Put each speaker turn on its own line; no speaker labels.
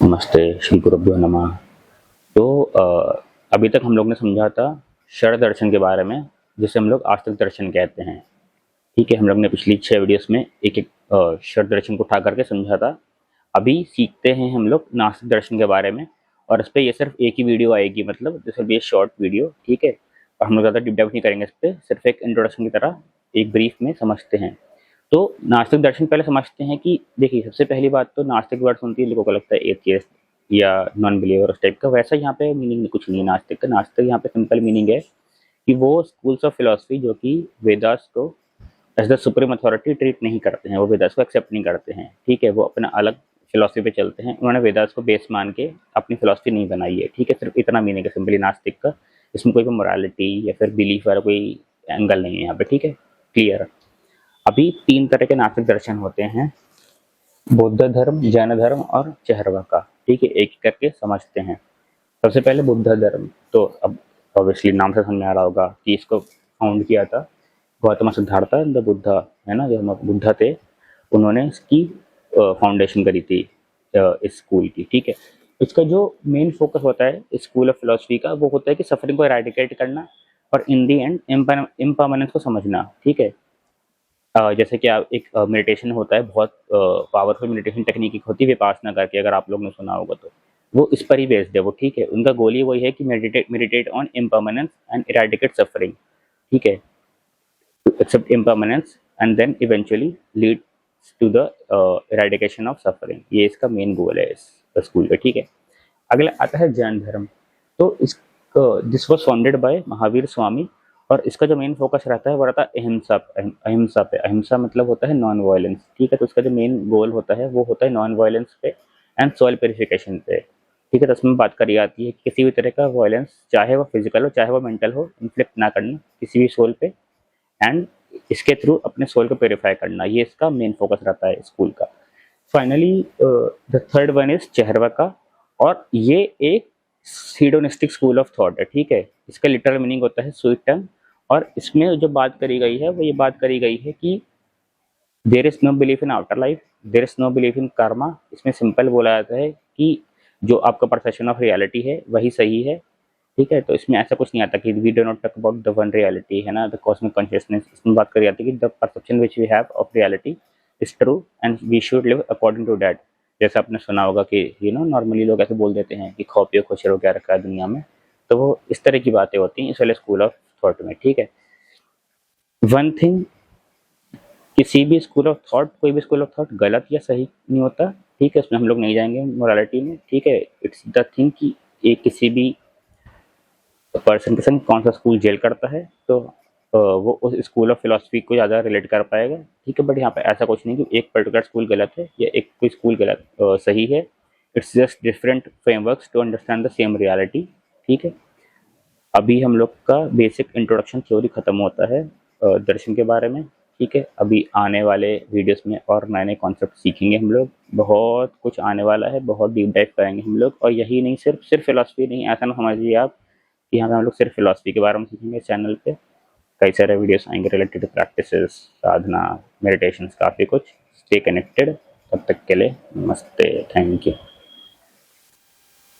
नमस्ते, श्री गुरुभ्यो नमः। तो अभी तक हम लोग ने समझा था षड दर्शन के बारे में, जिसे हम लोग आस्तिक दर्शन कहते हैं। ठीक है, हम लोग ने पिछली 6 वीडियोस में एक एक षड दर्शन को उठा करके समझा था। अभी सीखते हैं हम लोग नास्तिक दर्शन के बारे में, और इस पे ये सिर्फ एक ही वीडियो आएगी, मतलब this will be A short video. ठीक है, और हम लोग ज़्यादा डीप डाइव नहीं करेंगे इस पे, सिर्फ एक इंट्रोडक्शन की तरह एक ब्रीफ में समझते हैं। तो नास्तिक दर्शन पहले समझते हैं कि देखिए, सबसे पहली बात तो नास्तिक वर्ड सुनती है लोगों को लगता है एथियस्ट या नॉन बिलीवर उस टाइप का। वैसा यहाँ पे मीनिंग कुछ नहीं है नास्तिक का। नास्तिक यहाँ पे सिंपल मीनिंग है कि वो स्कूल्स ऑफ फिलोसफी जो कि वेदास को as the supreme authority treat नहीं करते हैं, वो वेदास को एक्सेप्ट नहीं करते हैं। ठीक है, वो अपना अलग फिलोसफी पे चलते हैं। उन्होंने वेदास को बेस मान के अपनी फिलोसफी नहीं बनाई है। ठीक है, सिर्फ इतना मीनिंग है सिंपली नास्तिक का। इसमें कोई भी मोरालिटी या फिर बिलीफ वाला कोई एंगल नहीं है यहाँ पे। ठीक है, क्लियर। अभी 3 तरह के नास्तिक दर्शन होते हैं, बौद्ध धर्म, जैन धर्म और चार्वाका। ठीक है, एक एक करके समझते हैं। सबसे पहले बुद्ध धर्म। तो अब ऑब्वियसली नाम से समझ में आ रहा होगा कि इसको फाउंड किया था गौतम सिद्धार्था द बुद्धा, है ना, जो बुद्धा थे, उन्होंने इसकी फाउंडेशन करी थी इस स्कूल की। ठीक है, इसका जो मेन फोकस होता है स्कूल ऑफ फिलोसफी का, वो होता है कि सफरिंग को एराडिकेट करना और इन दी एंड इम्परमानेंस को समझना। ठीक है, जैसे कि आप एक मेडिटेशन होता है, बहुत पावरफुल मेडिटेशन टेक्निक एक होती है विपासना करके, अगर आप लोग ने सुना होगा तो वो इस पर ही बेस्ड है वो। ठीक है, उनका गोल ही वही है कि meditate on impermanence and eradicate suffering. ठीक है, to accept impermanence and then eventually leads to the eradication of suffering। ये इसका मेन गोल है इस स्कूल का। ठीक है, अगला आता है जैन धर्म। तो इस this was founded by Mahavir Swami, और इसका जो मेन फोकस रहता है वो रहता है अहिंसा। अहिंसा पे। अहिंसा मतलब होता है नॉन वायलेंस। ठीक है, तो इसका जो मेन गोल होता है वो होता है नॉन वायलेंस पे एंड सॉइल प्योरिफिकेशन पे। ठीक है, तो इसमें बात करी जाती है कि किसी भी तरह का वायलेंस, चाहे वो फिजिकल हो चाहे वो मेंटल हो, इन्फ्लिक्ट ना करना किसी भी सोल पे, एंड इसके थ्रू अपने सोल को प्योरीफाई करना। ये इसका मेन फोकस रहता है स्कूल का। Finally the third one is Charvaka, और ये एक हेडोनिस्टिक स्कूल ऑफ थॉट है। ठीक है, इसका लिटरल मीनिंग होता है स्वीट टंग, और इसमें जो बात करी गई है वो ये बात करी गई है कि there is no belief in after life, there is no belief in karma. इसमें सिंपल बोला जाता है कि जो आपका परसेप्शन ऑफ रियलिटी है वही सही है। ठीक है, तो इसमें ऐसा कुछ नहीं आता कि we do not talk about the one reality, है ना, द कॉस्मिक कॉन्शियसनेस। इसमें बात करी जाती है कि the perception which we have of reality is true and we should live according to that. जैसे आपने सुना होगा कि नॉर्मली लोग ऐसे बोल देते हैं कि खाओ पियो खुश रहो, क्या रखा है दुनिया में। तो वो इस तरह की बातें होती हैं इस वाले स्कूल ऑफ थॉट में। ठीक है, वन थिंग, किसी भी स्कूल ऑफ थॉट, कोई भी स्कूल ऑफ थॉट गलत या सही नहीं होता। ठीक है, इसमें हम लोग नहीं जाएंगे मोरालिटी में। ठीक है, इट्स द थिंग कि ये किसी भी पर्सन के संग कौन सा स्कूल जेल करता है, तो वो उस स्कूल ऑफ फिलोसफी को ज़्यादा रिलेट कर पाएगा। ठीक है, बट यहाँ पे ऐसा कुछ नहीं कि एक पर्टिकुलर स्कूल गलत है या एक कोई स्कूल गलत सही है। It's just different frameworks to understand the same reality. ठीक है, अभी हम लोग का बेसिक इंट्रोडक्शन थ्योरी खत्म होता है दर्शन के बारे में। ठीक है, अभी आने वाले वीडियोस में और नए नए कॉन्सेप्ट सीखेंगे हम लोग। बहुत कुछ आने वाला है, बहुत डीप डाइव करेंगे हम लोग। और यही नहीं, सिर्फ फिलोसफी नहीं, ऐसा ना समझिए आप कि यहाँ पे हम लोग सिर्फ फिलोसफी के बारे में सीखेंगे। इस चैनल पे कई सारे वीडियोस आएंगे related to practices, sadhana, meditations, काफ़ी कुछ। Stay connected. तब तक के लिए नमस्ते, थैंक यू।